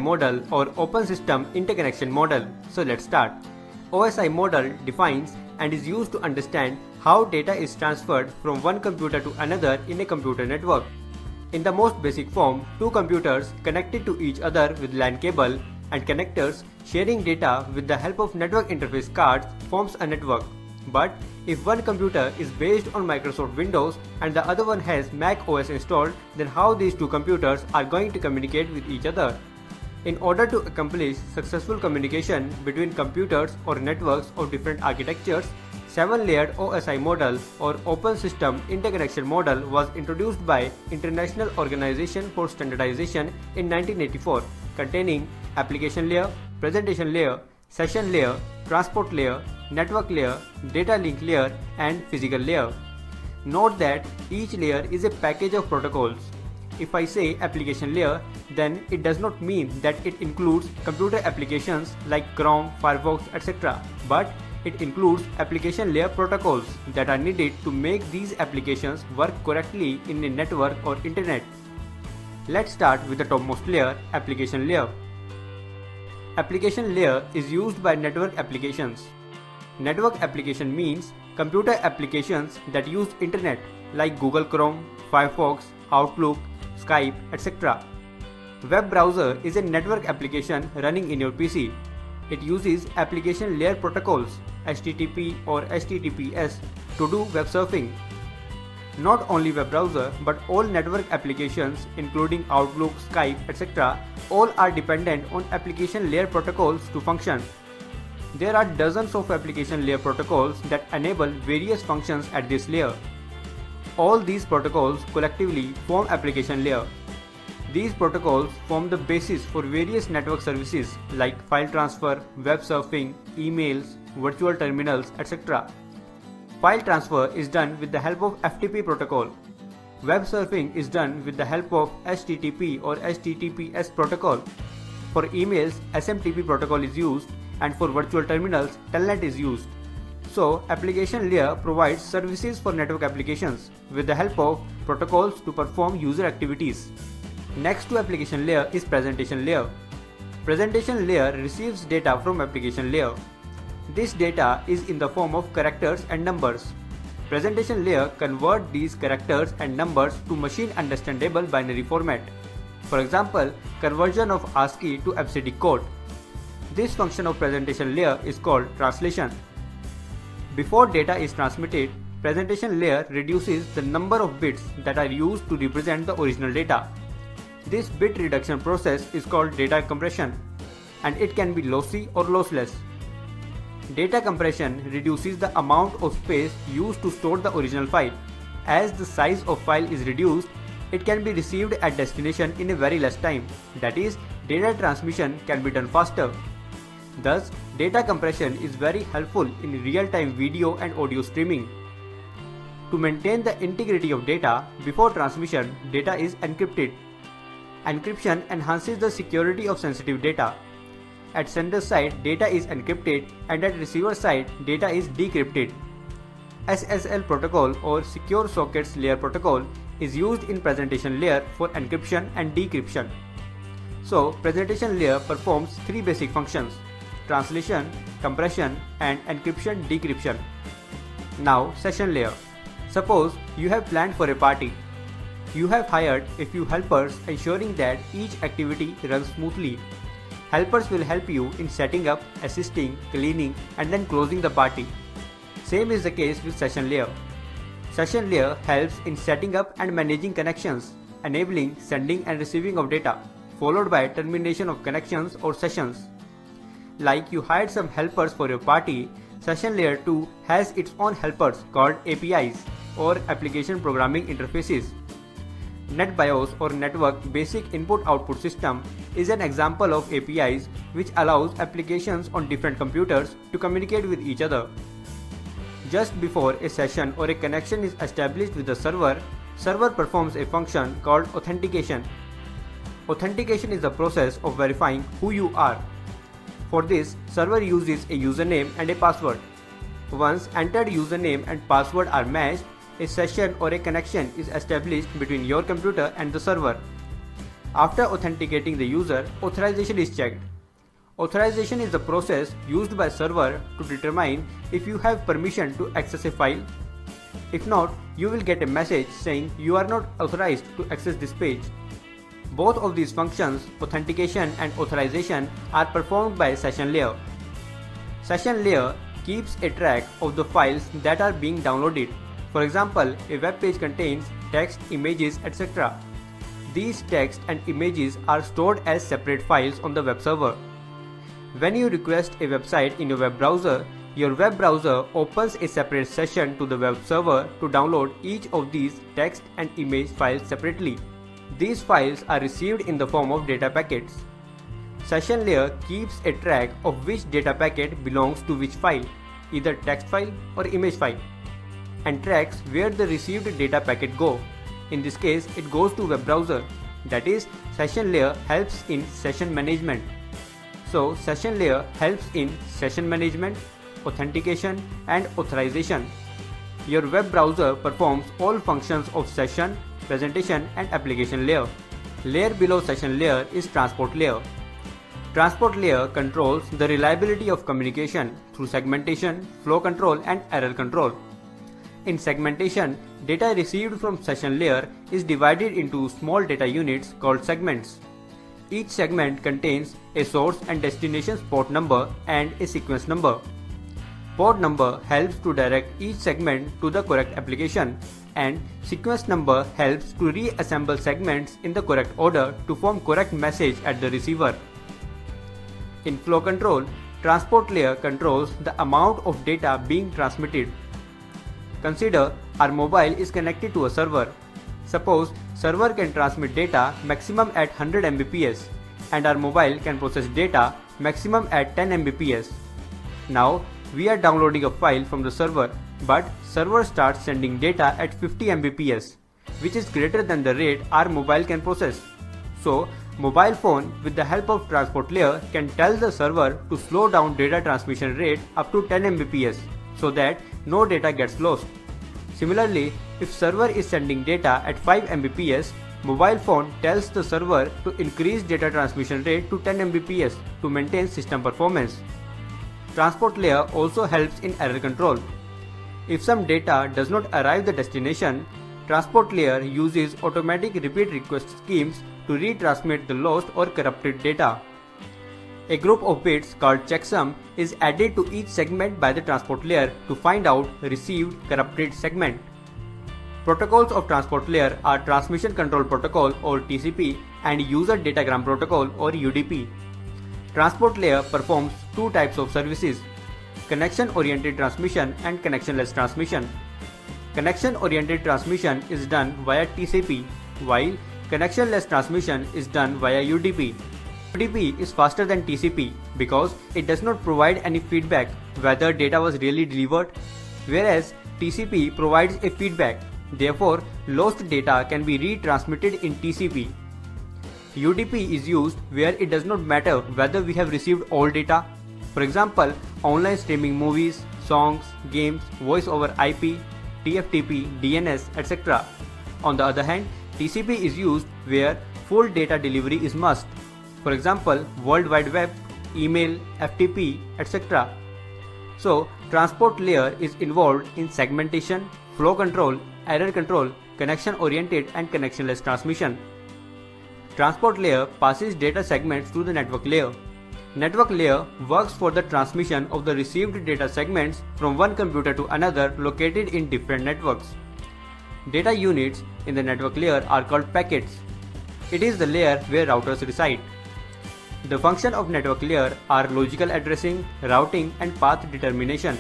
model or Open System Interconnection model. So let's start. OSI model defines and is used to understand how data is transferred from one computer to another in a computer network. In the most basic form, two computers connected to each other with LAN cable and connectors sharing data with the help of network interface cards forms a network. But if one computer is based on Microsoft Windows and the other one has Mac OS installed, then how these two computers are going to communicate with each other? In order to accomplish successful communication between computers or networks of different architectures, 7-layered OSI model or Open System Interconnection model was introduced by International Organization for Standardization in 1984, containing application layer, presentation layer, session layer, transport layer, network layer, data link layer, and physical layer. Note that each layer is a package of protocols. If I say application layer, then it does not mean that it includes computer applications like Chrome, Firefox, etc. But it includes application layer protocols that are needed to make these applications work correctly in a network or internet. Let's start with the topmost layer, application layer. Application layer is used by network applications. Network application means computer applications that use internet like Google Chrome, Firefox, Outlook, Skype, etc. Web browser is a network application running in your PC. It uses application layer protocols HTTP or HTTPS to do web surfing. Not only web browser but all network applications including Outlook, Skype, etc. all are dependent on application layer protocols to function. There are dozens of application layer protocols that enable various functions at this layer. All these protocols collectively form application layer. These protocols form the basis for various network services like file transfer, web surfing, emails, virtual terminals, etc. File transfer is done with the help of FTP protocol. Web surfing is done with the help of HTTP or HTTPS protocol. For emails, SMTP protocol is used, and for virtual terminals, Telnet is used. So, application layer provides services for network applications with the help of protocols to perform user activities. Next to application layer is presentation layer. Presentation layer receives data from application layer. This data is in the form of characters and numbers. Presentation layer converts these characters and numbers to machine understandable binary format. For example, conversion of ASCII to ABCD code. This function of presentation layer is called translation. Before data is transmitted, presentation layer reduces the number of bits that are used to represent the original data. This bit reduction process is called data compression, and it can be lossy or lossless. Data compression reduces the amount of space used to store the original file. As the size of file is reduced, it can be received at destination in a very less time. That is, data transmission can be done faster. Thus, data compression is very helpful in real-time video and audio streaming. To maintain the integrity of data, before transmission, data is encrypted. Encryption enhances the security of sensitive data. At sender side, data is encrypted, and at receiver side, data is decrypted. SSL protocol or Secure Sockets Layer protocol is used in presentation layer for encryption and decryption. So, presentation layer performs three basic functions: translation, compression, and encryption decryption. Now, session layer. Suppose you have planned for a party. You have hired a few helpers ensuring that each activity runs smoothly. Helpers will help you in setting up, assisting, cleaning, and then closing the party. Same is the case with session layer. Session layer helps in setting up and managing connections, enabling sending and receiving of data, followed by termination of connections or sessions. Like you hired some helpers for your party, session layer 2 has its own helpers called APIs or application programming interfaces. NetBIOS or Network Basic Input-Output System is an example of APIs which allows applications on different computers to communicate with each other. Just before a session or a connection is established with the server performs a function called authentication. Authentication is the process of verifying who you are. For this, server uses a username and a password. Once entered username and password are matched, a session or a connection is established between your computer and the server. After authenticating the user, authorization is checked. Authorization is the process used by server to determine if you have permission to access a file. If not, you will get a message saying you are not authorized to access this page. Both of these functions, authentication and authorization, are performed by session layer. Session layer keeps a track of the files that are being downloaded. For example, a web page contains text, images, etc. These text and images are stored as separate files on the web server. When you request a website in your web browser, your web browser opens a separate session to the web server to download each of these text and image files separately. These files are received in the form of data packets. Session layer keeps a track of which data packet belongs to which file, either text file or image file, and tracks where the received data packet go. In this case, it goes to web browser. That is, session layer helps in session management. So, session layer helps in session management, authentication and authorization. Your web browser performs all functions of session, presentation and application layer. Layer below session layer is transport layer. Transport layer controls the reliability of communication through segmentation, flow control and error control. In segmentation, data received from session layer is divided into small data units called segments. Each segment contains a source and destination port number and a sequence number. Port number helps to direct each segment to the correct application, and sequence number helps to reassemble segments in the correct order to form correct message at the receiver. In flow control, transport layer controls the amount of data being transmitted. Consider our mobile is connected to a server. Suppose server can transmit data maximum at 100 Mbps and our mobile can process data maximum at 10 Mbps. Now we are downloading a file from the server, but server starts sending data at 50 Mbps, which is greater than the rate our mobile can process. So mobile phone with the help of transport layer can tell the server to slow down data transmission rate up to 10 Mbps so that no data gets lost. Similarly, if server is sending data at 5 Mbps, mobile phone tells the server to increase data transmission rate to 10 Mbps to maintain system performance. Transport layer also helps in error control. If some data does not arrive the destination, transport layer uses automatic repeat request schemes to retransmit the lost or corrupted data. A group of bits called checksum is added to each segment by the transport layer to find out received corrupted segment. Protocols of transport layer are Transmission Control Protocol or TCP and User Datagram Protocol or UDP. Transport layer performs two types of services: connection-oriented transmission and connectionless transmission. Connection-oriented transmission is done via TCP, while connectionless transmission is done via UDP. UDP is faster than TCP because it does not provide any feedback whether data was really delivered, whereas TCP provides a feedback. Therefore, lost data can be retransmitted in TCP. UDP is used where it does not matter whether we have received all data. For example, online streaming movies, songs, games, voice over IP, TFTP, DNS, etc. On the other hand, TCP is used where full data delivery is must. For example, World Wide Web, email, FTP, etc. So, transport layer is involved in segmentation, flow control, error control, connection-oriented and connectionless transmission. Transport layer passes data segments to the network layer. Network layer works for the transmission of the received data segments from one computer to another located in different networks. Data units in the network layer are called packets. It is the layer where routers reside. The function of network layer are logical addressing, routing and path determination.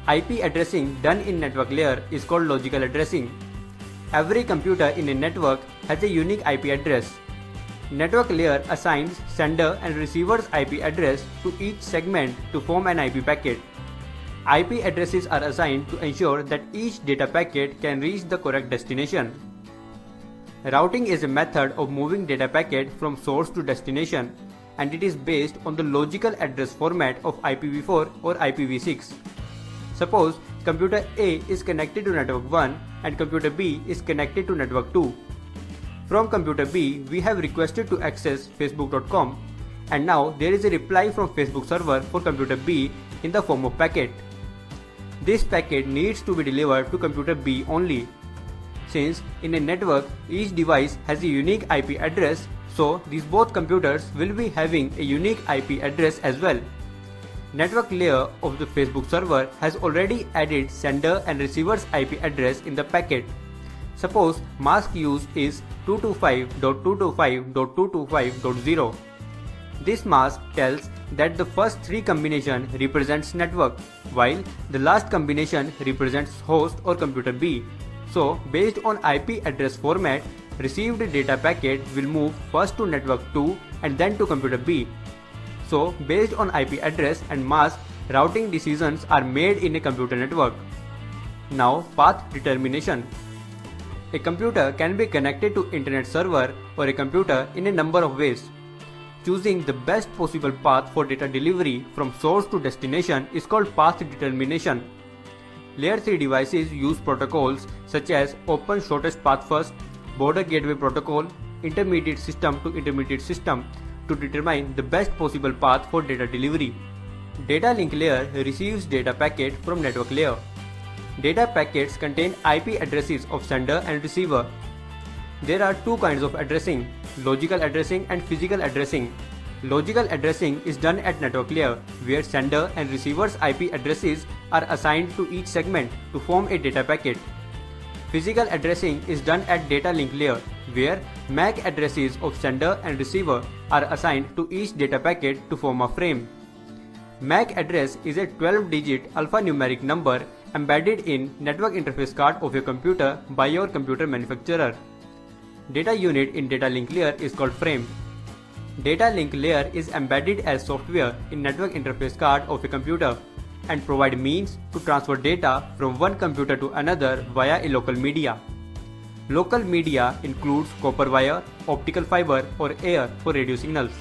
IP addressing done in network layer is called logical addressing. Every computer in a network has a unique IP address. Network layer assigns sender and receiver's IP address to each segment to form an IP packet. IP addresses are assigned to ensure that each data packet can reach the correct destination. Routing is a method of moving data packet from source to destination, and it is based on the logical address format of IPv4 or IPv6. Suppose computer A is connected to network 1 and computer B is connected to network 2. From computer B, we have requested to access facebook.com, and now there is a reply from Facebook server for computer B in the form of packet. This packet needs to be delivered to computer B only. Since in a network each device has a unique IP address, so these both computers will be having a unique IP address as well. Network layer of the Facebook server has already added sender and receiver's IP address in the packet. Suppose mask used is 225.225.225.0. This mask tells that the first three combination represents network, while the last combination represents host or computer B. So, based on IP address format, received data packet will move first to network 2 and then to computer B. So, based on IP address and mask, routing decisions are made in a computer network. Now, path determination. A computer can be connected to internet server or a computer in a number of ways. Choosing the best possible path for data delivery from source to destination is called path determination. Layer 3 devices use protocols such as Open Shortest Path First, Border Gateway Protocol, Intermediate System to Intermediate System to determine the best possible path for data delivery. Data link layer receives data packet from network layer. Data packets contain IP addresses of sender and receiver. There are two kinds of addressing, logical addressing and physical addressing. Logical addressing is done at network layer, where sender and receiver's IP addresses are assigned to each segment to form a data packet. Physical addressing is done at data link layer, where MAC addresses of sender and receiver are assigned to each data packet to form a frame. MAC address is a 12-digit alphanumeric number embedded in network interface card of your computer by your computer manufacturer. Data unit in data link layer is called frame. Data link layer is embedded as software in network interface card of a computer and provide means to transfer data from one computer to another via a local media. Local media includes copper wire, optical fiber or air for radio signals.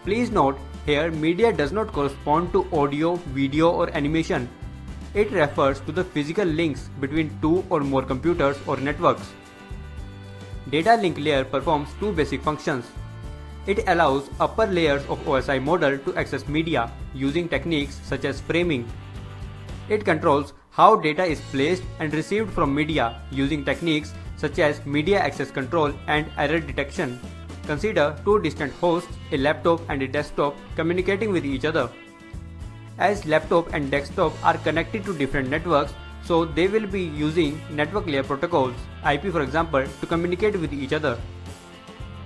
Please note, here media does not correspond to audio, video or animation. It refers to the physical links between two or more computers or networks. Data link layer performs two basic functions. It allows upper layers of OSI model to access media using techniques such as framing. It controls how data is placed and received from media using techniques such as media access control and error detection. Consider two distant hosts, a laptop and a desktop, communicating with each other. As laptop and desktop are connected to different networks, so they will be using network layer protocols, IP for example, to communicate with each other.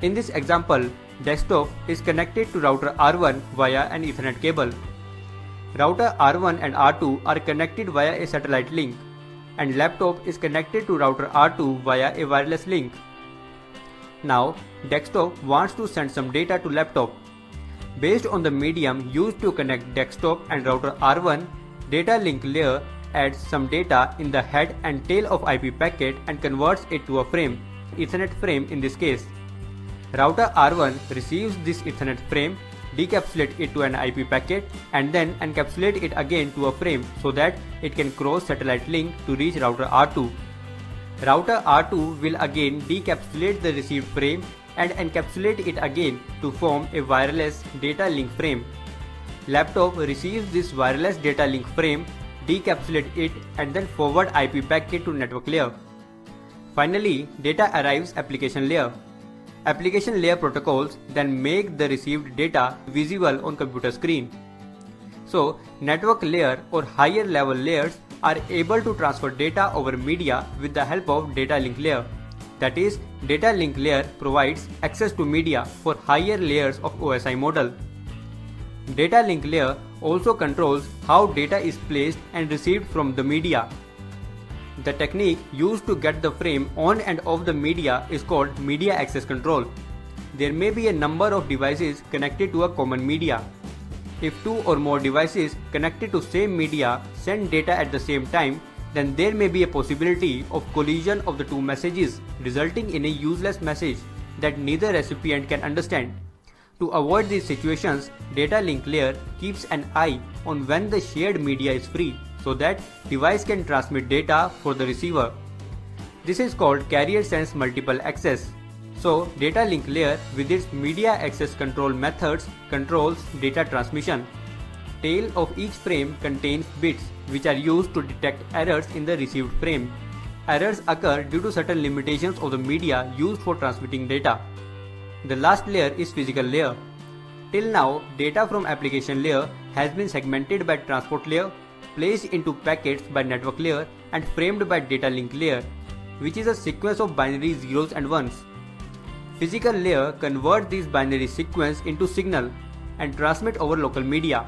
In this example, desktop is connected to router R1 via an Ethernet cable. Router R1 and R2 are connected via a satellite link, and laptop is connected to router R2 via a wireless link. Now, desktop wants to send some data to laptop. Based on the medium used to connect desktop and router R1, data link layer adds some data in the head and tail of IP packet and converts it to a frame, Ethernet frame in this case. Router R1 receives this Ethernet frame, decapsulate it to an IP packet and then encapsulate it again to a frame so that it can cross satellite link to reach router R2. Router R2 will again decapsulate the received frame and encapsulate it again to form a wireless data link frame. Laptop receives this wireless data link frame, decapsulate it and then forward IP packet to network layer. Finally, data arrives application layer. Application layer protocols then make the received data visible on computer screen. So, network layer or higher level layers are able to transfer data over media with the help of data link layer. That is, data link layer provides access to media for higher layers of OSI model. Data link layer also controls how data is placed and received from the media. The technique used to get the frame on and off the media is called media access control. There may be a number of devices connected to a common media. If two or more devices connected to same media send data at the same time, then there may be a possibility of collision of the two messages, resulting in a useless message that neither recipient can understand. To avoid these situations, data link layer keeps an eye on when the shared media is free, so that device can transmit data for the receiver. This is called carrier sense multiple access. So, data link layer with its media access control methods controls data transmission. Tail of each frame contains bits which are used to detect errors in the received frame. Errors occur due to certain limitations of the media used for transmitting data. The last layer is physical layer. Till now, data from application layer has been segmented by transport layer, placed into packets by network layer, and framed by data link layer, which is a sequence of binary zeros and ones. Physical layer converts these binary sequence into signal and transmit over local media.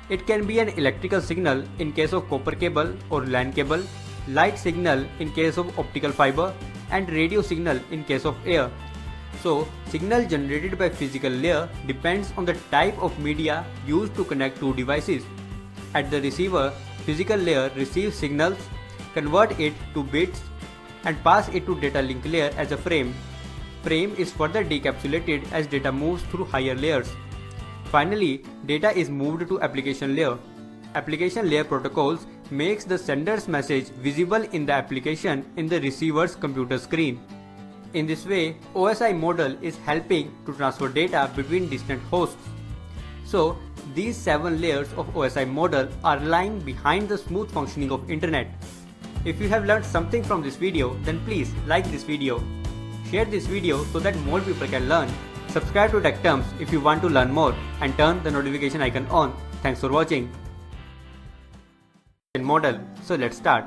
It can be an electrical signal in case of copper cable or LAN cable, light signal in case of optical fiber, and radio signal in case of air. So, signal generated by physical layer depends on the type of media used to connect two devices. At the receiver, physical layer receives signals, convert it to bits, and pass it to data link layer as a frame. Frame is further decapsulated as data moves through higher layers. Finally, data is moved to application layer. Application layer protocols makes the sender's message visible in the application in the receiver's computer screen. In this way, OSI model is helping to transfer data between distant hosts. So, these 7 layers of OSI model are lying behind the smooth functioning of internet. If you have learned something from this video, then please like this video. Share this video so that more people can learn. Subscribe to Tech Terms if you want to learn more and turn the notification icon on. Thanks for watching. Model. So let's start.